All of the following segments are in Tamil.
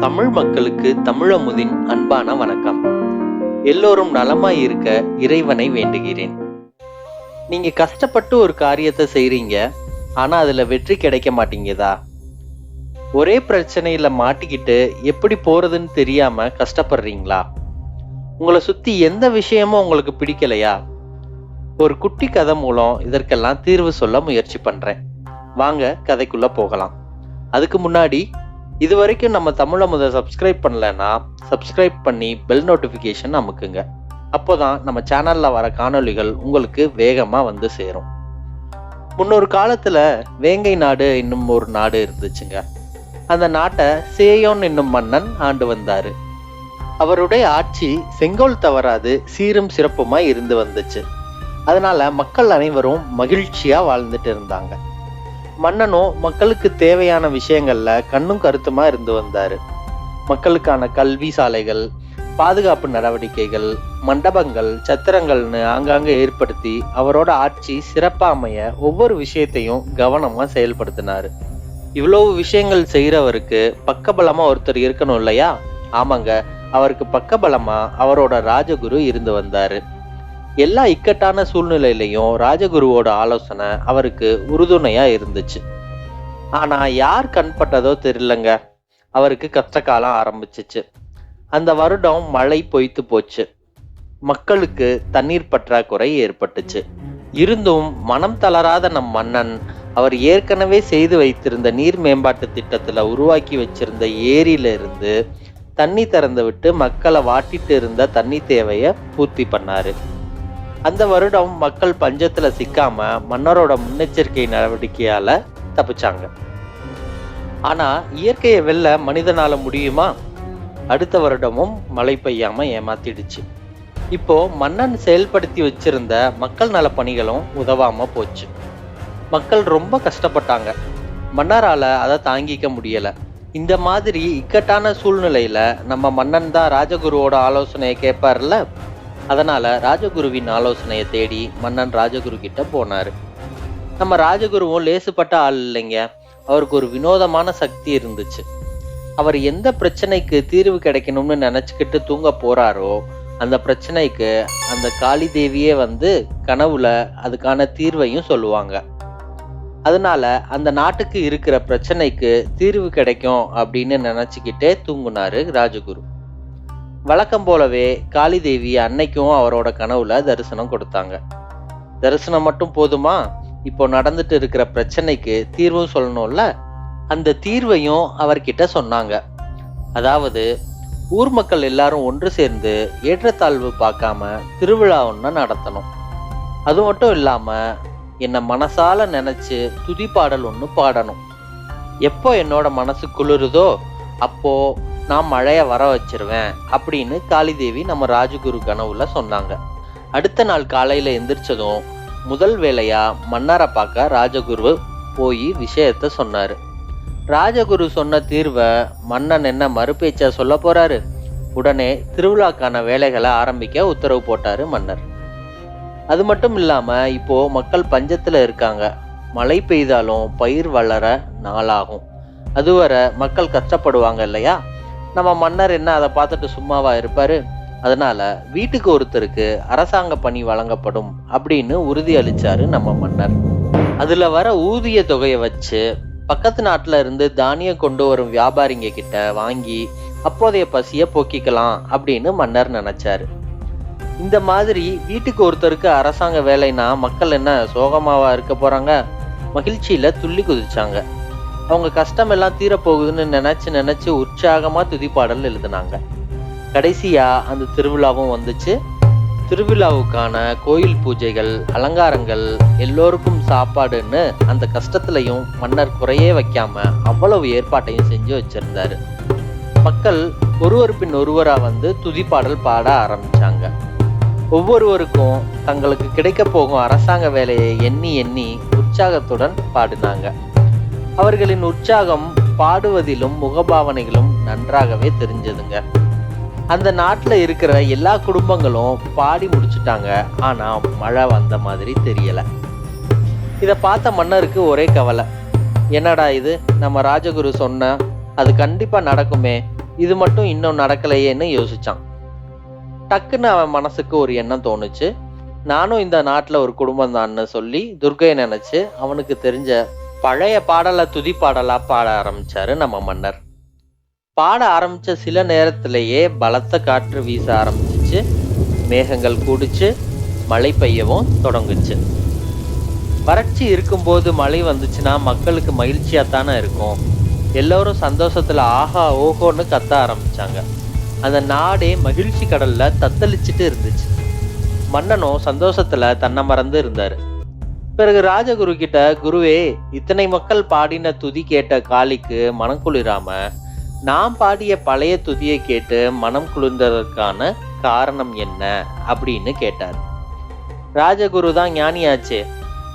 தமிழ் மக்களுக்கு தமிழமுதின் அன்பான வணக்கம். எல்லோரும் நலமாய் இருக்க இறைவனை வேண்டுகிறேன். நீங்க கஷ்டப்பட்டு ஒரு காரியத்தை செய்றீங்க, ஆனா அதுல வெற்றி கிடைக்க மாட்டேங்குதா? ஒரே பிரச்சனையில மாட்டிக்கிட்டு எப்படி போறதுன்னு தெரியாம கஷ்டப்படுறீங்களா? உங்களை சுத்தி எந்த விஷயமும் உங்களுக்கு பிடிக்கலையா? ஒரு குட்டி கதை மூலம் இதற்கெல்லாம் தீர்வு சொல்ல முயற்சி பண்றேன். வாங்க கதைக்குள்ள போகலாம். அதுக்கு முன்னாடி இதுவரைக்கும் நம்ம தமிழமுதை சப்ஸ்கிரைப் பண்ணலன்னா சப்ஸ்கிரைப் பண்ணி பெல் நோட்டிஃபிகேஷன் அமுக்குங்க. அப்போதான் நம்ம சேனல்ல வர காணொளிகள் உங்களுக்கு வேகமா வந்து சேரும். முன்னொரு காலத்துல வேங்கை நாடு என்னும் ஒரு நாடு இருந்துச்சுங்க. அந்த நாட்டை சேயோன் என்னும் மன்னன் ஆண்டு வந்தாரு. அவருடைய ஆட்சி செங்கோல் தவறாது சீரும் சிறப்புமாய் இருந்து வந்துச்சு. அதனால மக்கள் அனைவரும் மகிழ்ச்சியா வாழ்ந்துட்டு இருந்தாங்க. மன்னனும் மக்களுக்கு தேவையான விஷயங்கள்ல கண்ணும் கருத்துமா இருந்து வந்தாரு. மக்களுக்கான கல்வி சாலைகள், பாதுகாப்பு நடவடிக்கைகள், மண்டபங்கள், சத்திரங்கள்னு ஆங்காங்க ஏற்படுத்தி அவரோட ஆட்சி சிறப்பா அமைய ஒவ்வொரு விஷயத்தையும் கவனமா செயல்படுத்தினாரு. இவ்வளவு விஷயங்கள் செய்யறவருக்கு பக்கபலமா ஒருத்தர் இருக்கணும் இல்லையா? ஆமாங்க, அவருக்கு பக்கபலமா அவரோட ராஜகுரு இருந்து வந்தாரு. எல்லா இக்கட்டான சூழ்நிலையிலையும் ராஜகுருவோட ஆலோசனை அவருக்கு உறுதுணையா இருந்துச்சு. ஆனா யார் கண்பட்டதோ தெரியலங்க, அவருக்கு கஷ்ட காலம் ஆரம்பிச்சிச்சு. அந்த வருடம் மழை பொய்த்து போச்சு. மக்களுக்கு தண்ணீர் பற்றாக்குறை ஏற்பட்டுச்சு. இருந்தும் மனம் தளராத நம் மன்னன் அவர் ஏற்கனவே செய்து வைத்திருந்த நீர் மேம்பாட்டு திட்டத்துல உருவாக்கி வச்சிருந்த ஏரியில இருந்து தண்ணி திறந்து விட்டு மக்களை வாட்டிட்டு இருந்த தண்ணி தேவையை பூர்த்தி பண்ணாரு. அந்த வருடம் மக்கள் பஞ்சத்துல சிக்காம மன்னரோட முன்னெச்சரிக்கை நடவடிக்கையால தப்பிச்சாங்க. ஆனா இயற்கையை வெல்ல மனிதனால முடியுமா? அடுத்த வருடமும் மழை பெய்யாம ஏமாத்திடுச்சு. இப்போ மன்னன் செயல்படுத்தி வச்சிருந்த மக்கள் நல பணிகளும் உதவாம போச்சு. மக்கள் ரொம்ப கஷ்டப்பட்டாங்க. மன்னரால அதை தாங்கிக்க முடியல. இந்த மாதிரி இக்கட்டான சூழ்நிலையில நம்ம மன்னன் தான் ராஜகுருவோட ஆலோசனையை கேட்பார்ல. அதனால ராஜகுருவின் ஆலோசனையை தேடி மன்னன் ராஜகுரு கிட்ட போனாரு. நம்ம ராஜகுருவும் லேசுப்பட்ட ஆள் இல்லைங்க. அவருக்கு ஒரு வினோதமான சக்தி இருந்துச்சு. அவர் எந்த பிரச்சனைக்கு தீர்வு கிடைக்கணும்னு நினைச்சுக்கிட்டு தூங்க போறாரோ அந்த பிரச்சனைக்கு அந்த காளி தேவியே வந்து கனவுல அதுக்கான தீர்வையும் சொல்லுவாங்க. அதனால அந்த நாட்டுக்கு இருக்கிற பிரச்சனைக்கு தீர்வு கிடைக்கும் அப்படின்னு நினைச்சுக்கிட்டே தூங்குனாரு ராஜகுரு. வழக்கம் போலவே காளி தேவி அன்னைக்கும் அவரோட கனவுல தரிசனம் கொடுத்தாங்க. தரிசனம் மட்டும் போதுமா? இப்போ நடந்துட்டு இருக்கிற பிரச்சனைக்கு தீர்வும் சொல்லணும்ல. அந்த தீர்வையும் அவர்கிட்ட சொன்னாங்க. அதாவது ஊர் மக்கள் எல்லாரும் ஒன்று சேர்ந்து ஏற்றத்தாழ்வு பார்க்காம திருவிழா ஒன்று நடத்தணும். அது மட்டும் இல்லாம என்னை மனசால நினைச்சு துதிப்பாடல் ஒன்று பாடணும். எப்போ என்னோட மனசு குளிருதோ அப்போ நான் மழைய வர வச்சிருவேன் அப்படின்னு காளி தேவி நம்ம ராஜகுரு கனவுல சொன்னாங்க. அடுத்த நாள் காலையில எந்திரிச்சதும் முதல் வேலையா மன்னரை பார்க்க ராஜகுரு போய் விஷயத்த சொன்னாரு. ராஜகுரு சொன்ன தீர்வை மன்னன் என்ன மறுபேச்சா சொல்ல போறாரு? உடனே திருவிழாக்கான வேலைகளை ஆரம்பிக்க உத்தரவு போட்டாரு மன்னர். அது மட்டும் இல்லாம இப்போ மக்கள் பஞ்சத்துல இருக்காங்க. மழை பெய்தாலும் பயிர் வளர நாளாகும். அதுவரை மக்கள் கஷ்டப்படுவாங்க இல்லையா? நம்ம மன்னர் என்ன அதை பார்த்துட்டு சும்மாவா இருப்பாரு? அதனால வீட்டுக்கு ஒருத்தருக்கு அரசாங்க பணி வழங்கப்படும் அப்படின்னு உறுதி அளிச்சாரு நம்ம மன்னர். அதுல வர ஊதிய தொகையை வச்சு பக்கத்து நாட்டுல இருந்து தானியம் கொண்டு வரும் வியாபாரிங்க கிட்ட வாங்கி அப்போதைய பசிய போக்கிக்கலாம் அப்படின்னு மன்னர் நினைச்சாரு. இந்த மாதிரி வீட்டுக்கு ஒருத்தருக்கு அரசாங்க வேலைனா மக்கள் என்ன சோகமாவா இருக்க போறாங்க? மகிழ்ச்சியில துள்ளி குதிச்சாங்க. அவங்க கஷ்டம் எல்லாம் தீரப்போகுதுன்னு நினைச்சு உற்சாகமா துதிப்பாடல் எழுதினாங்க. கடைசியா அந்த திருவிழாவும் வந்துச்சு. திருவிழாவுக்கான கோயில் பூஜைகள், அலங்காரங்கள், எல்லோருக்கும் சாப்பாடுன்னு அந்த கஷ்டத்திலையும் மன்னர் குறையே வைக்காம அவ்வளவு ஏற்பாட்டையும் செஞ்சு வச்சிருந்தாரு. மக்கள் ஒருவர் பின் ஒருவரா வந்து துதிப்பாடல் பாட ஆரம்பிச்சாங்க. ஒவ்வொருவருக்கும் தங்களுக்கு கிடைக்க போகும் அரசாங்க வேலையை எண்ணி எண்ணி உற்சாகத்துடன் பாடினாங்க. அவர்களின் உற்சாகம் பாடுவதிலும் முகபாவனைகளும் நன்றாகவே தெரிஞ்சதுங்க. அந்த நாட்டுல இருக்கிற எல்லா குடும்பங்களும் பாடி முடிச்சுட்டாங்க. ஆனா மழை வந்த மாதிரி தெரியல. இத பார்த்த மன்னருக்கு ஒரே கவலை. என்னடா இது, நம்ம ராஜகுரு சொன்ன அது கண்டிப்பா நடக்குமே, இது மட்டும் இன்னும் நடக்கலையேன்னு யோசிச்சான். டக்குன்னு அவன் மனசுக்கு ஒரு எண்ணம் தோணுச்சு. நானும் இந்த நாட்டுல ஒரு குடும்பம் தான்னு சொல்லி துர்க்கையை நினைச்சு அவனுக்கு தெரிஞ்ச பழைய பாடலை துதி பாடலா பாட ஆரம்பிச்சாரு நம்ம மன்னர். பாட ஆரம்பிச்ச சில நேரத்திலேயே பலத்த காற்று வீச ஆரம்பிச்சிச்சு. மேகங்கள் கூடிச்சு, மழை பெய்யவும் தொடங்குச்சு. வறட்சி இருக்கும்போது மழை வந்துச்சுன்னா மக்களுக்கு மகிழ்ச்சியா தானே இருக்கும். எல்லோரும் சந்தோஷத்துல ஆஹா ஓஹோன்னு கத்த ஆரம்பிச்சாங்க. அந்த நாடே மகிழ்ச்சி கடல்ல தத்தளிச்சுட்டு இருந்துச்சு. மன்னனும் சந்தோஷத்துல தன்னை மறந்து இருந்தாரு. பிறகு ராஜகுரு கிட்ட, குருவே, இத்தனை மக்கள் பாடின துதி கேட்ட காளிக்கு மனம் குளிராம நான் பாடிய பழைய துதியை கேட்டு மனம் குளிர்ந்ததற்கான காரணம் என்ன அப்படின்னு கேட்டார். ராஜகுரு தான் ஞானியாச்சே,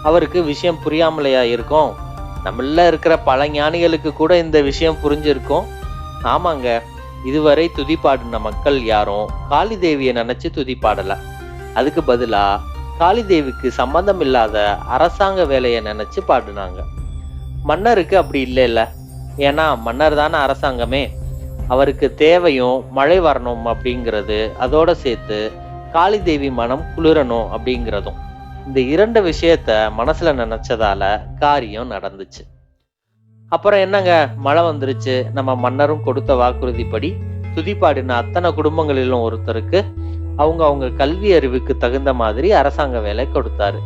அவருக்கு விஷயம் புரியாமலையா இருக்கும்? நம்மள இருக்கிற பல ஞானிகளுக்கு கூட இந்த விஷயம் புரிஞ்சிருக்கும். ஆமாங்க, இதுவரை துதி பாடின மக்கள் யாரும் காளி தேவியை நினைச்சு துதி பாடல. அதுக்கு பதிலா காளி தேவிக்கு சம்பந்தம் இல்லாத அரசாங்க வேலையை நினைச்சு பாடினாங்க. மன்னருக்கு அப்படி இல்ல. ஏன்னா மன்னர் தானே அரசாங்கமே. அவருக்கு தேவையும் மழை வரணும் அப்படிங்கிறது, அதோட சேர்த்து காளி தேவி மனம் குளிரணும் அப்படிங்கிறதும். இந்த இரண்டு விஷயத்த மனசுல நினைச்சதால காரியம் நடந்துச்சு. அப்புறம் என்னங்க, மழை வந்துருச்சு. நம்ம மன்னரும் கொடுத்த வாக்குறுதிப்படி துதி பாடின அத்தனை குடும்பங்களிலும் ஒருத்தருக்கு அவங்க கல்வி அறிவுக்கு தகுந்த மாதிரி அரசாங்க வேலை கொடுத்தாரு.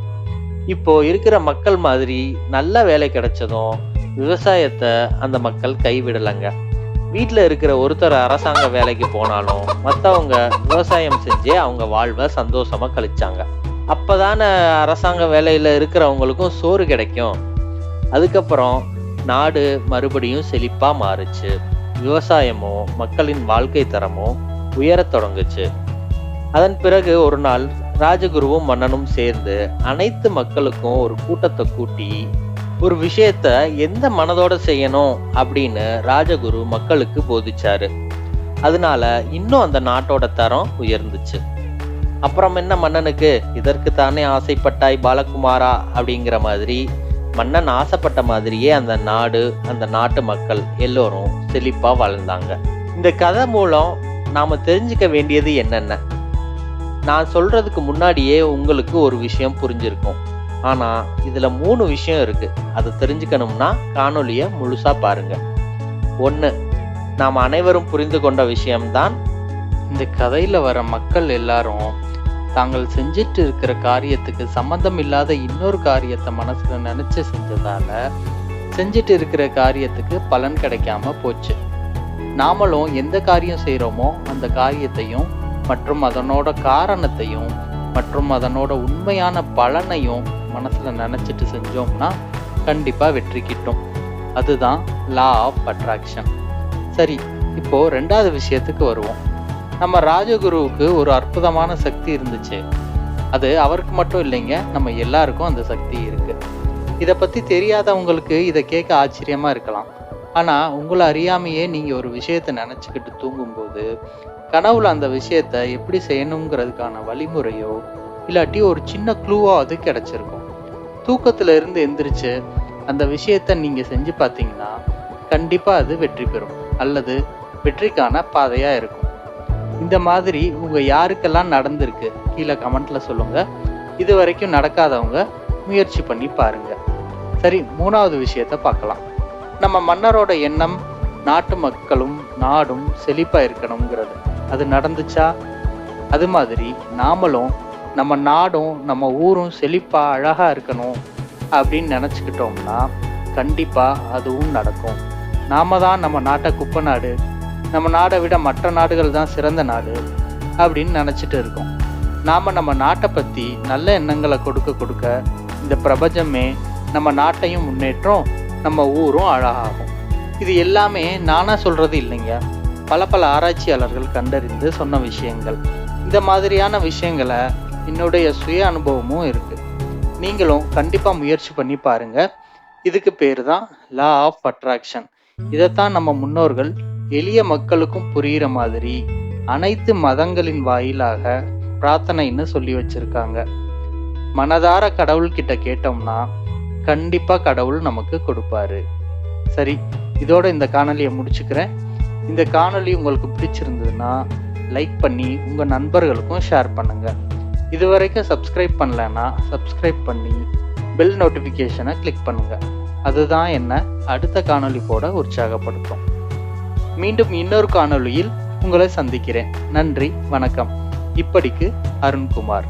இப்போ இருக்கிற மக்கள் மாதிரி நல்ல வேலை கிடைச்சதும் விவசாயத்தை அந்த மக்கள் கைவிடலைங்க. வீட்டுல இருக்கிற ஒருத்தர் அரசாங்க வேலைக்கு போனாலும் மற்றவங்க விவசாயம் செஞ்சே அவங்க வாழ்வை சந்தோஷமா கழிச்சாங்க. அப்பதானே அரசாங்க வேலையில இருக்கிறவங்களுக்கும் சோறு கிடைக்கும். அதுக்கப்புறம் நாடு மறுபடியும் செழிப்பா மாறுச்சு. விவசாயமும் மக்களின் வாழ்க்கை தரமும் உயரத் தொடங்குச்சு. அதன் பிறகு ஒரு நாள் ராஜகுருவும் மன்னனும் சேர்ந்து அனைத்து மக்களுக்கும் ஒரு கூட்டத்தை கூட்டி ஒரு விஷயத்த எந்த மனதோட செய்யணும் அப்படின்னு ராஜகுரு மக்களுக்கு போதிச்சாரு. அதனால இன்னும் அந்த நாட்டோட தரம் உயர்ந்துச்சு. அப்புறம் என்ன மன்னனுக்கு, இதற்கு தானே ஆசைப்பட்டாய் பாலகுமாரா அப்படிங்கிற மாதிரி மன்னன் ஆசைப்பட்ட மாதிரியே அந்த நாடு, அந்த நாட்டு மக்கள் எல்லோரும் செழிப்பா வாழ்ந்தாங்க. இந்த கதை மூலம் நாம தெரிஞ்சுக்க வேண்டியது என்னென்ன? நான் சொல்றதுக்கு முன்னாடியே உங்களுக்கு ஒரு விஷயம் புரிஞ்சிருக்கும். ஆனா இதுல 3 விஷயம் இருக்கு. அதை தெரிஞ்சுக்கணும்னா காணொலிய முழுசா பாருங்க. 1, நாம் அனைவரும் புரிந்து கொண்ட விஷயம்தான், இந்த கதையில வர மக்கள் எல்லாரும் தாங்கள் செஞ்சிட்டு இருக்கிற காரியத்துக்கு சம்பந்தம் இல்லாத இன்னொரு காரியத்தை மனசுல நினைச்சு செஞ்சதால செஞ்சிட்டு இருக்கிற காரியத்துக்கு பலன் கிடைக்காம போச்சு. நாமளும் எந்த காரியம் செய்யறோமோ அந்த காரியத்தையும் மற்றும் அதனோட காரணத்தையும் மற்றும் அதனோட உண்மையான பலனையும் மனசுல நினைச்சிட்டு செஞ்சோம்னா கண்டிப்பா வெற்றி கிட்டும். அதுதான் லா ஆஃப் அட்ராக்ஷன். சரி, இப்போ 2வது விஷயத்துக்கு வருவோம். நம்ம ராஜகுருவுக்கு ஒரு அற்புதமான சக்தி இருந்துச்சு. அது அவருக்கு மட்டும் இல்லைங்க, நம்ம எல்லாருக்கும் அந்த சக்தி இருக்கு. இதை பத்தி தெரியாதவங்களுக்கு இதை கேட்க ஆச்சரியமா இருக்கலாம். ஆனா உங்களை அறியாமையே நீங்க ஒரு விஷயத்த நினைச்சுக்கிட்டு தூங்கும்போது கனவுல அந்த விஷயத்த எப்படி செய்யணுங்கிறதுக்கான வழிமுறையோ இல்லாட்டி ஒரு சின்ன க்ளூவோ அது கிடைச்சிருக்கும். தூக்கத்துல இருந்து எந்திரிச்சு அந்த விஷயத்த நீங்க செஞ்சு பார்த்தீங்கன்னா கண்டிப்பா அது வெற்றி பெறும் அல்லது வெற்றிக்கான பாதையா இருக்கும். இந்த மாதிரி உங்க யாருக்கெல்லாம் நடந்திருக்கு கீழே கமெண்ட்ல சொல்லுங்க. இது வரைக்கும் நடக்காதவங்க முயற்சி பண்ணி பாருங்க. சரி, 3வது விஷயத்த பார்க்கலாம். நம்ம மன்னரோட எண்ணம் நாட்டு மக்களும் நாடும் செழிப்பா இருக்கணுங்கிறது. அது நடந்துச்சா? அது மாதிரி நாமளும் நம்ம நாடும் நம்ம ஊரும் செழிப்பா அழகா இருக்கணும் அப்படின்னு நினச்சிக்கிட்டோம்னா கண்டிப்பா அதுவும் நடக்கும். நாம தான் நம்ம நாட்டை குப்பை நாடு, நம்ம நாடை விட மற்ற நாடுகள் தான் சிறந்த நாடு அப்படின்னு நினச்சிட்டு இருக்கோம். நாம் நம்ம நாட்டை பற்றி நல்ல எண்ணங்களை கொடுக்க இந்த பிரபஞ்சமே நம்ம நாட்டையும் முன்னேற்றம், நம்ம ஊரும் அழகாகும். இது எல்லாமே நானா சொல்கிறது இல்லைங்க, பல ஆராய்ச்சியாளர்கள் கண்டறிந்து சொன்ன விஷயங்கள். இந்த மாதிரியான விஷயங்களை என்னுடைய சுய அனுபவமும் இருக்குது. நீங்களும் கண்டிப்பாக முயற்சி பண்ணி பாருங்கள். இதுக்கு பேர் தான் லா ஆஃப் அட்ராக்ஷன். இதைத்தான் நம்ம முன்னோர்கள் எளிய மக்களுக்கும் புரிகிற மாதிரி அனைத்து மதங்களின் வாயிலாக பிரார்த்தனைன்னு சொல்லி வச்சிருக்காங்க. மனதார கடவுள்கிட்ட கேட்டோம்னா கண்டிப்பா கடவுள் நமக்கு கொடுப்பாரு. சரி, இதோட இந்த காணொலியை முடிச்சுக்கிறேன். இந்த காணொளி உங்களுக்கு பிடிச்சிருந்ததுன்னா லைக் பண்ணி உங்கள் நண்பர்களுக்கும் ஷேர் பண்ணுங்கள். இது வரைக்கும் சப்ஸ்கிரைப் பண்ணலைன்னா சப்ஸ்கிரைப் பண்ணி பெல் நோட்டிஃபிகேஷனை கிளிக் பண்ணுங்கள். அதுதான் என்னை அடுத்த காணொளி போட உற்சாகப்படுத்தும். மீண்டும் இன்னொரு காணொளியில் உங்களை சந்திக்கிறேன். நன்றி, வணக்கம். இப்படிக்கு அருண்குமார்.